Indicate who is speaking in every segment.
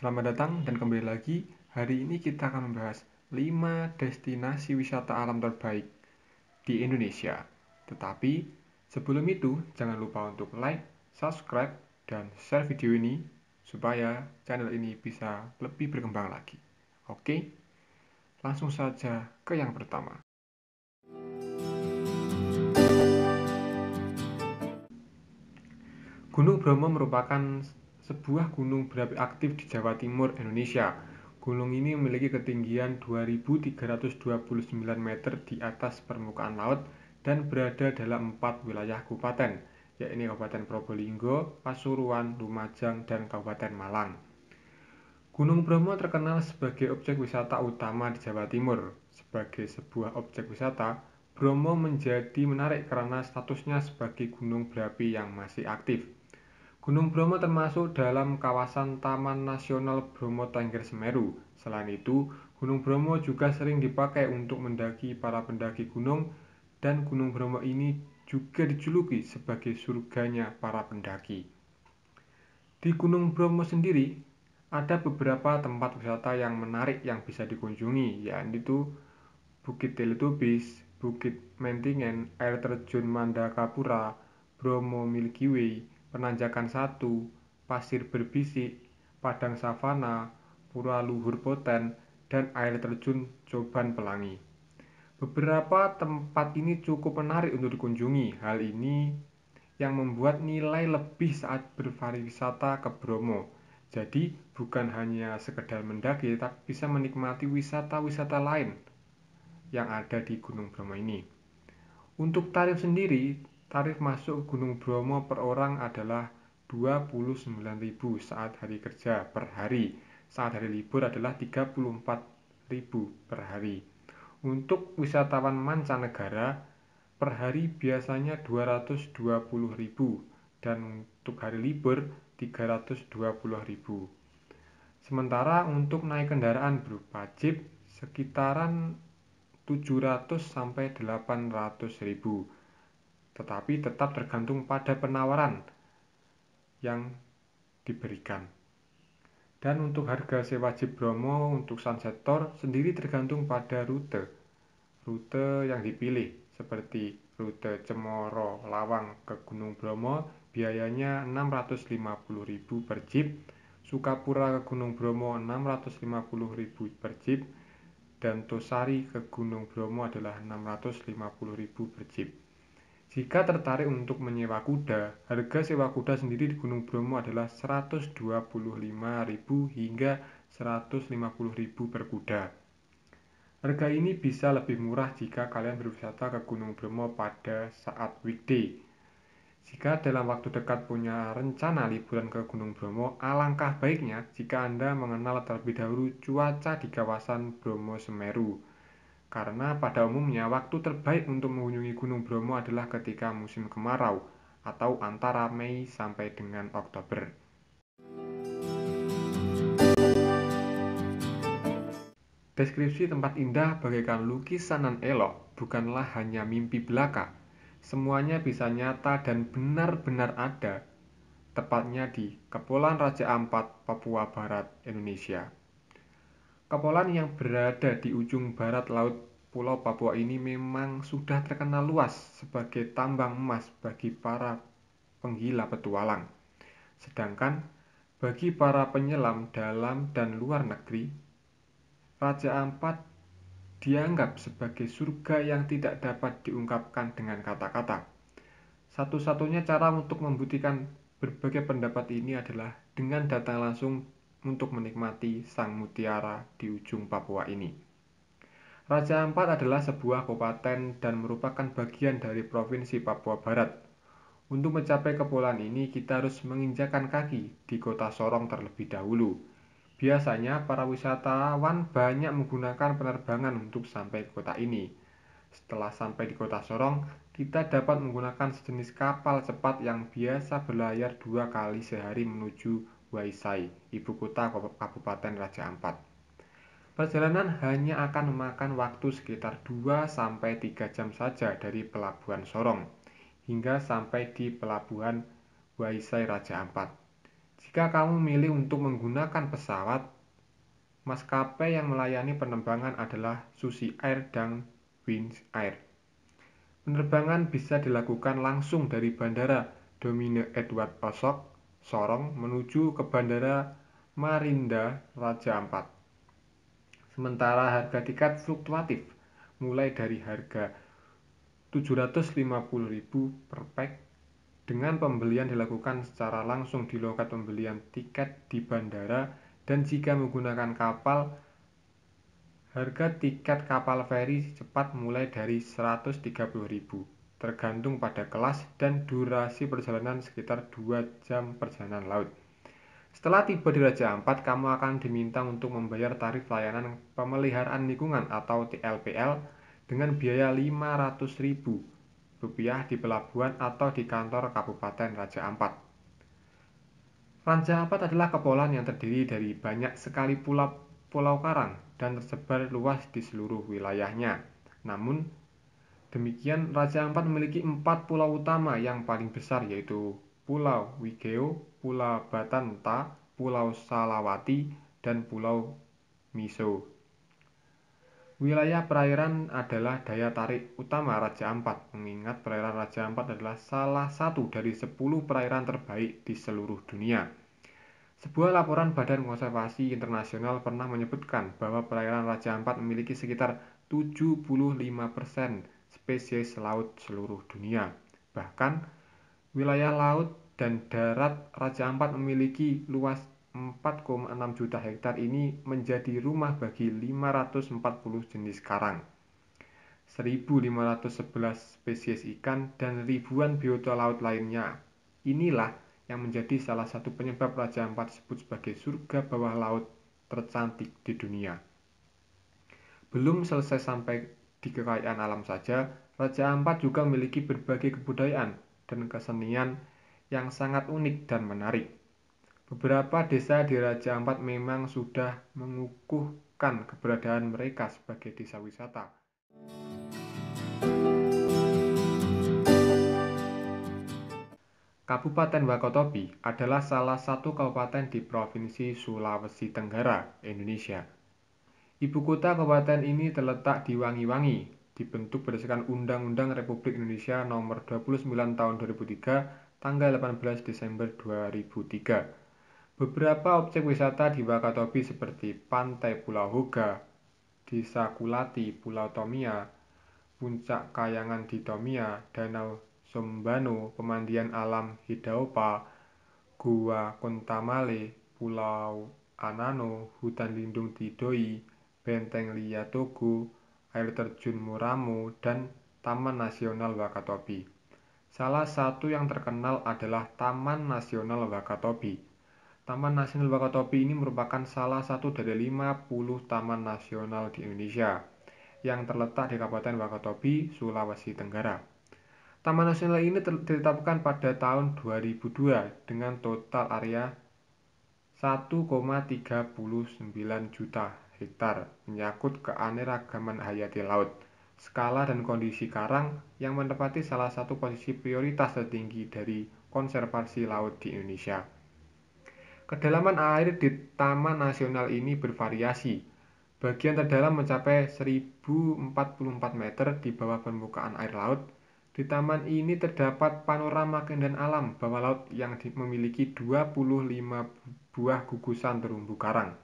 Speaker 1: Selamat datang dan kembali lagi. Hari ini kita akan membahas 5 destinasi wisata alam terbaik di Indonesia. Tetapi sebelum itu, jangan lupa untuk like, subscribe, dan share video ini supaya channel ini bisa lebih berkembang lagi. Oke, langsung saja ke yang pertama. Gunung Bromo merupakan sebuah gunung berapi aktif di Jawa Timur, Indonesia. Gunung ini memiliki ketinggian 2.329 meter di atas permukaan laut dan berada dalam 4 wilayah kabupaten, yakni Kabupaten Probolinggo, Pasuruan, Lumajang, dan Kabupaten Malang. Gunung Bromo terkenal sebagai objek wisata utama di Jawa Timur. Sebagai sebuah objek wisata, Bromo menjadi menarik karena statusnya sebagai gunung berapi yang masih aktif. Gunung Bromo termasuk dalam kawasan Taman Nasional Bromo Tengger Semeru. Selain itu, Gunung Bromo juga sering dipakai untuk mendaki para pendaki gunung, dan Gunung Bromo ini juga dijuluki sebagai surganya para pendaki. Di Gunung Bromo sendiri, ada beberapa tempat wisata yang menarik yang bisa dikunjungi, yaitu Bukit Teletubbies, Bukit Mentingen, Air Terjun Mandakapura, Bromo Milky Way, Penanjakan 1, Pasir Berbisik, Padang Savana, Pura Luhur Poten, dan Air Terjun Coban Pelangi. Beberapa tempat ini cukup menarik untuk dikunjungi. Hal ini yang membuat nilai lebih saat berpariwisata ke Bromo. Jadi bukan hanya sekedar mendaki, tapi bisa menikmati wisata-wisata lain yang ada di Gunung Bromo ini. Untuk tarif sendiri, tarif masuk Gunung Bromo per orang adalah 29.000 saat hari kerja per hari. Saat hari libur adalah 34.000 per hari. Untuk wisatawan mancanegara, per hari biasanya 220.000 dan untuk hari libur 320.000. Sementara untuk naik kendaraan berupa jeep sekitaran 700 sampai 800 ribu, tetapi tetap tergantung pada penawaran yang diberikan. Dan untuk harga sewa jeep Bromo untuk Sunset Tour sendiri tergantung pada rute yang dipilih, seperti rute Cemoro Lawang ke Gunung Bromo biayanya 650.000 per jeep, Sukapura ke Gunung Bromo 650.000 per jeep, dan Tosari ke Gunung Bromo adalah 650.000 per jeep. Jika tertarik untuk menyewa kuda, harga sewa kuda sendiri di Gunung Bromo adalah 125.000 hingga 150.000 per kuda. Harga ini bisa lebih murah jika kalian berwisata ke Gunung Bromo pada saat weekday. Jika dalam waktu dekat punya rencana liburan ke Gunung Bromo, alangkah baiknya jika Anda mengenal terlebih dahulu cuaca di kawasan Bromo Semeru. Karena pada umumnya waktu terbaik untuk mengunjungi Gunung Bromo adalah ketika musim kemarau atau antara Mei sampai dengan Oktober. Deskripsi tempat indah bagaikan lukisan nan elok bukanlah hanya mimpi belaka. Semuanya bisa nyata dan benar-benar ada, tepatnya di Kepulauan Raja Ampat, Papua Barat, Indonesia. Kepulauan yang berada di ujung barat laut Pulau Papua ini memang sudah terkenal luas sebagai tambang emas bagi para penggila petualang. Sedangkan bagi para penyelam dalam dan luar negeri, Raja Ampat dianggap sebagai surga yang tidak dapat diungkapkan dengan kata-kata. Satu-satunya cara untuk membuktikan berbagai pendapat ini adalah dengan datang langsung untuk menikmati sang mutiara di ujung Papua ini. Raja Ampat adalah sebuah kabupaten dan merupakan bagian dari Provinsi Papua Barat. Untuk mencapai kepulauan ini, kita harus menginjakan kaki di kota Sorong terlebih dahulu. Biasanya para wisatawan banyak menggunakan penerbangan untuk sampai ke kota ini. Setelah sampai di kota Sorong, kita dapat menggunakan sejenis kapal cepat yang biasa berlayar 2 kali sehari menuju Waisai, ibu kota Kabupaten Raja Ampat. Perjalanan hanya akan memakan waktu sekitar 2-3 jam saja dari Pelabuhan Sorong hingga sampai di Pelabuhan Waisai Raja Ampat. Jika kamu memilih untuk menggunakan pesawat, maskapai yang melayani penerbangan adalah Susi Air dan Wings Air. Penerbangan bisa dilakukan langsung dari Bandara Domine Edward Osok, Sorong menuju ke Bandara Marinda Raja Ampat. Sementara harga tiket fluktuatif, mulai dari harga Rp750.000 per pax dengan pembelian dilakukan secara langsung di loket pembelian tiket di bandara, dan jika menggunakan kapal, harga tiket kapal feri cepat mulai dari Rp130.000, tergantung pada kelas dan durasi perjalanan sekitar 2 jam perjalanan laut. Setelah tiba di Raja Ampat, kamu akan diminta untuk membayar tarif layanan pemeliharaan lingkungan atau TLPL dengan biaya Rp500.000 di pelabuhan atau di kantor Kabupaten Raja Ampat. Raja Ampat adalah kepulauan yang terdiri dari banyak sekali pulau karang dan tersebar luas di seluruh wilayahnya. Namun demikian, Raja Ampat memiliki 4 pulau utama yang paling besar, yaitu Pulau Wigeo, Pulau Batanta, Pulau Salawati, dan Pulau Miso. Wilayah perairan adalah daya tarik utama Raja Ampat, mengingat perairan Raja Ampat adalah salah satu dari 10 perairan terbaik di seluruh dunia. Sebuah laporan Badan Konservasi Internasional pernah menyebutkan bahwa perairan Raja Ampat memiliki sekitar 75% spesies laut seluruh dunia. Bahkan, wilayah laut dan darat Raja Ampat memiliki luas 4,6 juta hektar ini menjadi rumah bagi 540 jenis karang, 1.511 spesies ikan, dan ribuan biota laut lainnya. Inilah yang menjadi salah satu penyebab Raja Ampat disebut sebagai surga bawah laut tercantik di dunia. Belum selesai sampai di kekayaan alam saja, Raja Ampat juga memiliki berbagai kebudayaan dan kesenian yang sangat unik dan menarik. Beberapa desa di Raja Ampat memang sudah mengukuhkan keberadaan mereka sebagai desa wisata. Kabupaten Wakatobi adalah salah satu kabupaten di Provinsi Sulawesi Tenggara, Indonesia. Ibu kota kabupaten ini terletak di Wangi-Wangi, dibentuk berdasarkan Undang-Undang Republik Indonesia Nomor 29 Tahun 2003, tanggal 18 Desember 2003. Beberapa objek wisata di Wakatobi seperti Pantai Pulau Hoga, Desa Kulati, Pulau Tomia, Puncak Kayangan di Tomia, Danau Sombano, Pemandian Alam Hidaopa, Gua Kontamale, Pulau Anano, Hutan Lindung Tidoi, Benteng Liyatogo, Air Terjun Muramo, dan Taman Nasional Wakatobi. Salah satu yang terkenal adalah Taman Nasional Wakatobi. Taman Nasional Wakatobi ini merupakan salah satu dari 50 taman nasional di Indonesia yang terletak di Kabupaten Wakatobi, Sulawesi Tenggara. Taman nasional ini ditetapkan pada tahun 2002 dengan total area 1,39 juta hektar, menyangkut keanekaragaman hayati laut, skala dan kondisi karang yang menempati salah satu posisi prioritas tertinggi dari konservasi laut di Indonesia. Kedalaman air di Taman Nasional ini bervariasi. Bagian terdalam mencapai 1044 meter di bawah permukaan air laut. Di taman ini terdapat panorama keindahan alam bawah laut yang memiliki 25 buah gugusan terumbu karang.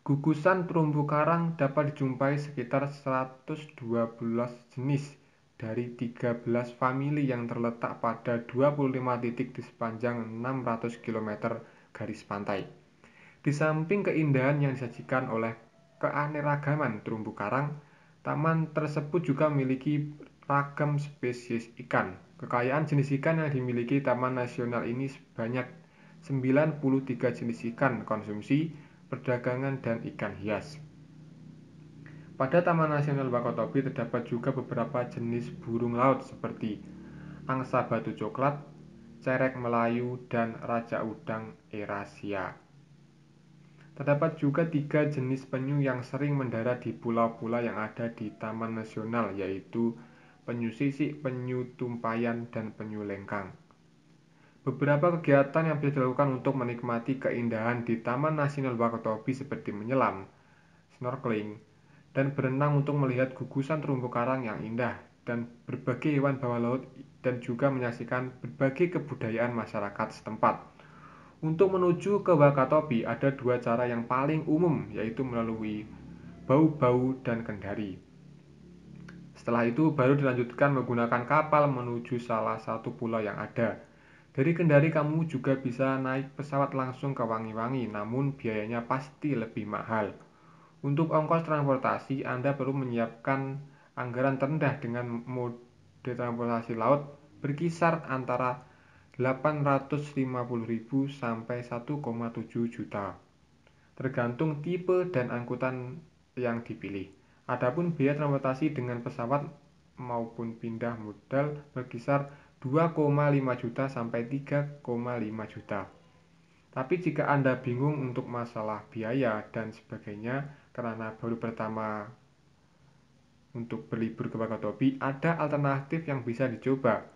Speaker 1: Gugusan terumbu karang dapat dijumpai sekitar 112 jenis dari 13 famili yang terletak pada 25 titik di sepanjang 600 km garis pantai. Di samping keindahan yang disajikan oleh keanekaragaman terumbu karang, taman tersebut juga memiliki ragam spesies ikan. Kekayaan jenis ikan yang dimiliki Taman Nasional ini sebanyak 93 jenis ikan konsumsi, perdagangan, dan ikan hias. Pada Taman Nasional Wakatobi terdapat juga beberapa jenis burung laut seperti angsa batu coklat, cerek Melayu, dan raja udang Eurasia. Terdapat juga 3 jenis penyu yang sering mendarat di pulau-pulau yang ada di Taman Nasional, yaitu penyu sisik, penyu tumpayan, dan penyu lengkang. Beberapa kegiatan yang bisa dilakukan untuk menikmati keindahan di Taman Nasional Wakatobi seperti menyelam, snorkeling, dan berenang untuk melihat gugusan terumbu karang yang indah dan berbagai hewan bawah laut dan juga menyaksikan berbagai kebudayaan masyarakat setempat. Untuk menuju ke Wakatobi ada dua cara yang paling umum, yaitu melalui Bau-Bau dan Kendari. Setelah itu baru dilanjutkan menggunakan kapal menuju salah satu pulau yang ada. Dari Kendari kamu juga bisa naik pesawat langsung ke Wangi-Wangi, namun biayanya pasti lebih mahal. Untuk ongkos transportasi, Anda perlu menyiapkan anggaran terendah dengan mode transportasi laut berkisar antara 850.000 sampai 1,7 juta, tergantung tipe dan angkutan yang dipilih. Adapun biaya transportasi dengan pesawat maupun pindah modal berkisar 2,5 juta sampai 3,5 juta. Tapi jika Anda bingung untuk masalah biaya dan sebagainya karena baru pertama untuk berlibur ke Wakatobi, ada alternatif yang bisa dicoba.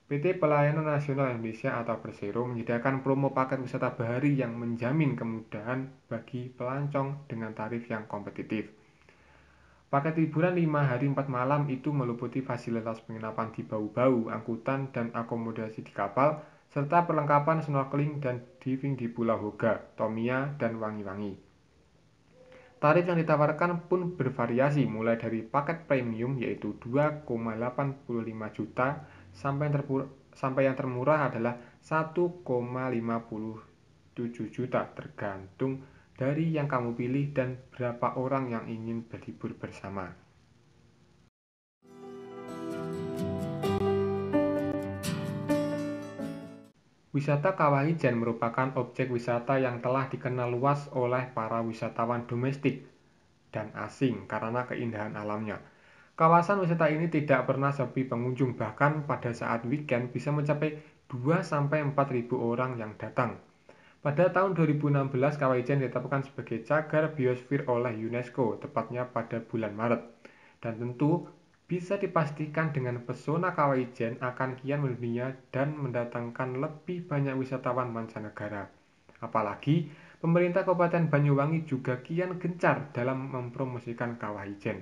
Speaker 1: PT Pelayanan Nasional Indonesia atau Persero menyediakan promo paket wisata bahari yang menjamin kemudahan bagi pelancong dengan tarif yang kompetitif. Paket liburan 5 hari 4 malam itu meliputi fasilitas penginapan di Bau-Bau, angkutan dan akomodasi di kapal, serta perlengkapan snorkeling dan diving di Pulau Hoga, Tomia, dan Wangi-Wangi. Tarif yang ditawarkan pun bervariasi mulai dari paket premium yaitu 2,85 juta sampai yang termurah adalah 1,57 juta tergantung dari yang kamu pilih dan berapa orang yang ingin berlibur bersama. Wisata Kawah Ijen merupakan objek wisata yang telah dikenal luas oleh para wisatawan domestik dan asing karena keindahan alamnya. Kawasan wisata ini tidak pernah sepi pengunjung, bahkan pada saat weekend bisa mencapai 2-4 ribu orang yang datang. Pada tahun 2016, Kawah Ijen ditetapkan sebagai cagar biosfer oleh UNESCO, tepatnya pada bulan Maret. Dan tentu bisa dipastikan dengan pesona Kawah Ijen akan kian mendunia dan mendatangkan lebih banyak wisatawan mancanegara. Apalagi pemerintah Kabupaten Banyuwangi juga kian gencar dalam mempromosikan Kawah Ijen.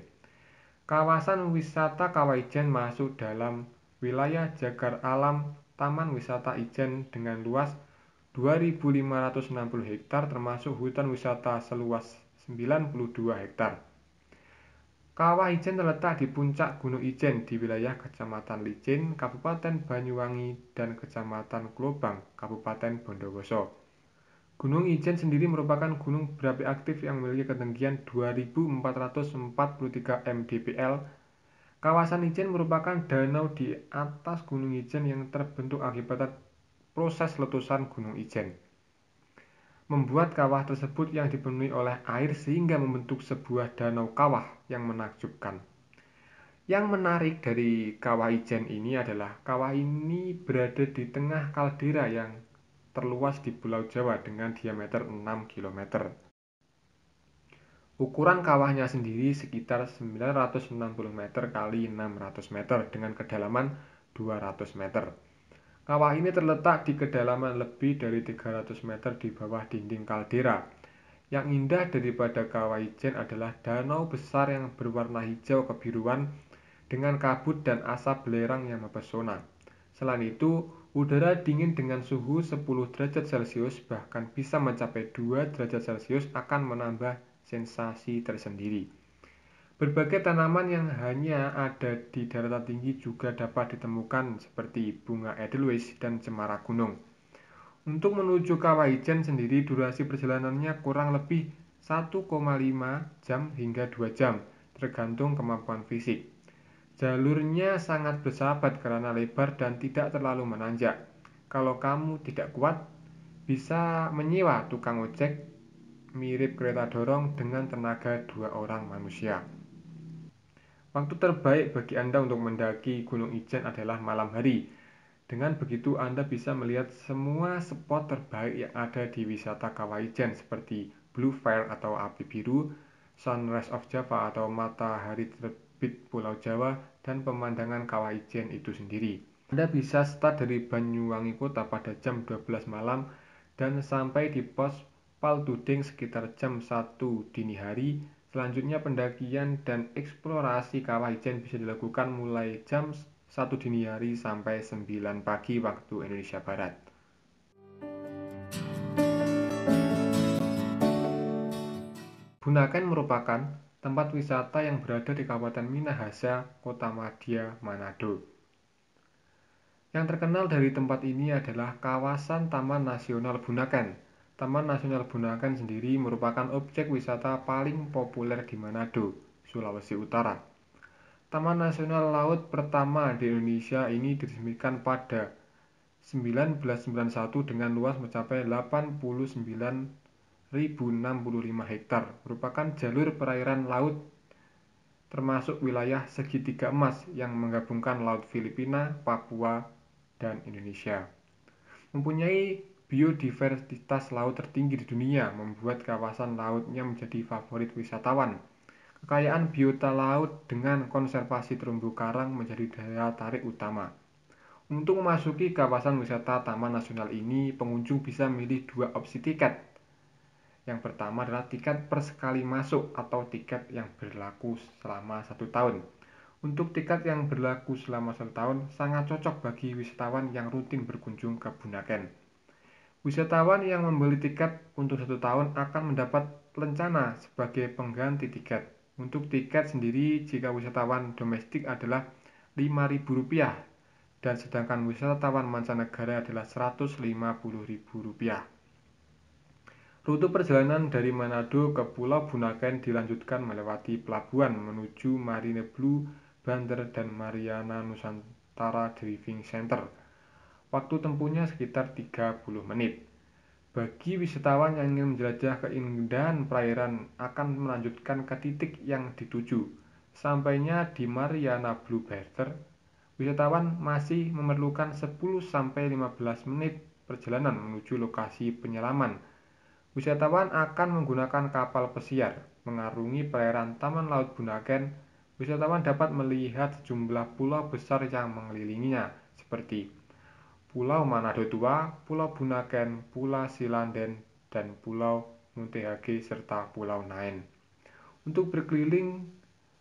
Speaker 1: Kawasan wisata Kawah Ijen masuk dalam wilayah Jagar Alam Taman Wisata Ijen dengan luas 2.560 hektar termasuk hutan wisata seluas 92 hektar. Kawah Ijen terletak di puncak Gunung Ijen di wilayah Kecamatan Licin, Kabupaten Banyuwangi dan Kecamatan Klobang, Kabupaten Bondowoso. Gunung Ijen sendiri merupakan gunung berapi aktif yang memiliki ketinggian 2.443 mdpl. Kawasan Ijen merupakan danau di atas Gunung Ijen yang terbentuk akibat proses letusan Gunung Ijen, membuat kawah tersebut yang dipenuhi oleh air sehingga membentuk sebuah danau kawah yang menakjubkan. Yang menarik dari Kawah Ijen ini adalah kawah ini berada di tengah kaldera yang terluas di Pulau Jawa dengan diameter 6 km. Ukuran kawahnya sendiri sekitar 960 meter kali 600 meter dengan kedalaman 200 meter. Kawah ini terletak di kedalaman lebih dari 300 meter di bawah dinding kaldera. Yang indah daripada Kawah Ijen adalah danau besar yang berwarna hijau kebiruan dengan kabut dan asap belerang yang mempesona. Selain itu, udara dingin dengan suhu 10 derajat Celcius bahkan bisa mencapai 2 derajat Celcius akan menambah sensasi tersendiri. Berbagai tanaman yang hanya ada di daratan tinggi juga dapat ditemukan seperti bunga edelweiss dan cemara gunung. Untuk menuju Kawah Ijen sendiri durasi perjalanannya kurang lebih 1,5 jam hingga 2 jam, tergantung kemampuan fisik. Jalurnya sangat bersahabat karena lebar dan tidak terlalu menanjak. Kalau kamu tidak kuat, bisa menyewa tukang ojek mirip kereta dorong dengan tenaga 2 orang manusia. Waktu terbaik bagi Anda untuk mendaki Gunung Ijen adalah malam hari. Dengan begitu Anda bisa melihat semua spot terbaik yang ada di wisata Kawah Ijen seperti Blue Fire atau api biru, Sunrise of Java atau matahari terbit Pulau Jawa, dan pemandangan Kawah Ijen itu sendiri. Anda bisa start dari Banyuwangi Kota pada jam 12 malam dan sampai di pos Paltuding sekitar jam 1 dini hari. Selanjutnya pendakian dan eksplorasi Kawah Ijen bisa dilakukan mulai jam 1 dini hari sampai 9 pagi waktu Indonesia Barat. Bunaken merupakan tempat wisata yang berada di Kabupaten Minahasa, Kota Madya, Manado. Yang terkenal dari tempat ini adalah kawasan Taman Nasional Bunaken. Taman Nasional Bunaken sendiri merupakan objek wisata paling populer di Manado, Sulawesi Utara. Taman Nasional Laut pertama di Indonesia ini diresmikan pada 1991 dengan luas mencapai 89.065 hektar, merupakan jalur perairan laut termasuk wilayah segitiga emas yang menggabungkan Laut Filipina, Papua, dan Indonesia. Mempunyai biodiversitas laut tertinggi di dunia, membuat kawasan lautnya menjadi favorit wisatawan. Kekayaan biota laut dengan konservasi terumbu karang menjadi daya tarik utama. Untuk memasuki kawasan wisata Taman Nasional ini, pengunjung bisa memilih dua opsi tiket. Yang pertama adalah tiket per sekali masuk atau tiket yang berlaku selama 1 tahun. Untuk tiket yang berlaku selama 1 tahun sangat cocok bagi wisatawan yang rutin berkunjung ke Bunaken. Wisatawan yang membeli tiket untuk 1 tahun akan mendapat lencana sebagai pengganti tiket. Untuk tiket sendiri jika wisatawan domestik adalah Rp5.000 dan sedangkan wisatawan mancanegara adalah Rp150.000. Rute perjalanan dari Manado ke Pulau Bunaken dilanjutkan melewati pelabuhan menuju Marine Blue Bandar dan Mariana Nusantara Driving Center. Waktu tempuhnya sekitar 30 menit. Bagi wisatawan yang ingin menjelajah keindahan perairan akan melanjutkan ke titik yang dituju. Sampainya di Mariana Blue Bandar, wisatawan masih memerlukan 10-15 menit perjalanan menuju lokasi penyelaman. Wisatawan akan menggunakan kapal pesiar mengarungi perairan Taman Laut Bunaken. Wisatawan dapat melihat sejumlah pulau besar yang mengelilinginya, seperti Pulau Manado Tua, Pulau Bunaken, Pulau Silanden, dan Pulau Muntehage serta Pulau Nain. Untuk berkeliling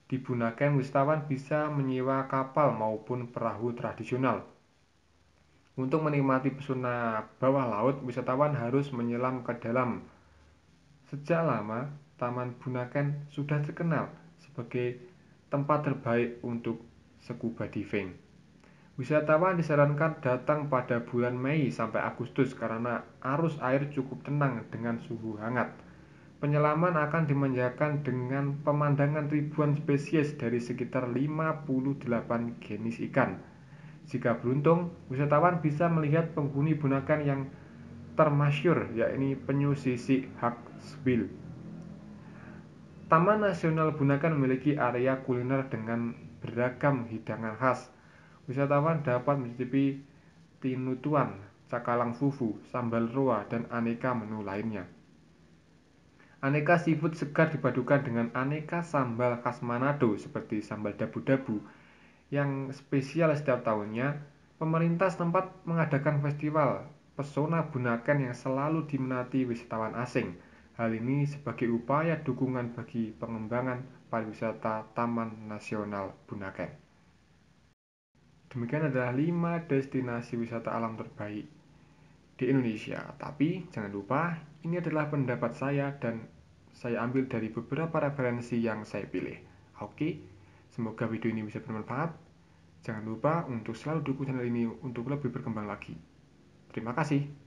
Speaker 1: di Bunaken, wisatawan bisa menyewa kapal maupun perahu tradisional. Untuk menikmati pesona bawah laut, wisatawan harus menyelam ke dalam. Sejak lama, Taman Bunaken sudah terkenal sebagai tempat terbaik untuk scuba diving. Wisatawan disarankan datang pada bulan Mei sampai Agustus karena arus air cukup tenang dengan suhu hangat. Penyelaman akan dimanjakan dengan pemandangan ribuan spesies dari sekitar 58 jenis ikan. Jika beruntung, wisatawan bisa melihat penghuni Bunaken yang termasyhur, yakni penyu sisik hawksbill. Taman Nasional Bunaken memiliki area kuliner dengan beragam hidangan khas. Wisatawan dapat mencicipi tinutuan, cakalang fufu, sambal roa, dan aneka menu lainnya. Aneka seafood segar dipadukan dengan aneka sambal khas Manado seperti sambal dabu-dabu yang spesial setiap tahunnya. Pemerintah setempat mengadakan festival pesona Bunaken yang selalu diminati wisatawan asing. Hal ini sebagai upaya dukungan bagi pengembangan pariwisata Taman Nasional Bunaken. Demikian adalah 5 destinasi wisata alam terbaik di Indonesia. Tapi jangan lupa, ini adalah pendapat saya dan saya ambil dari beberapa referensi yang saya pilih. Oke, semoga video ini bisa bermanfaat. Jangan lupa untuk selalu dukung channel ini untuk lebih berkembang lagi. Terima kasih.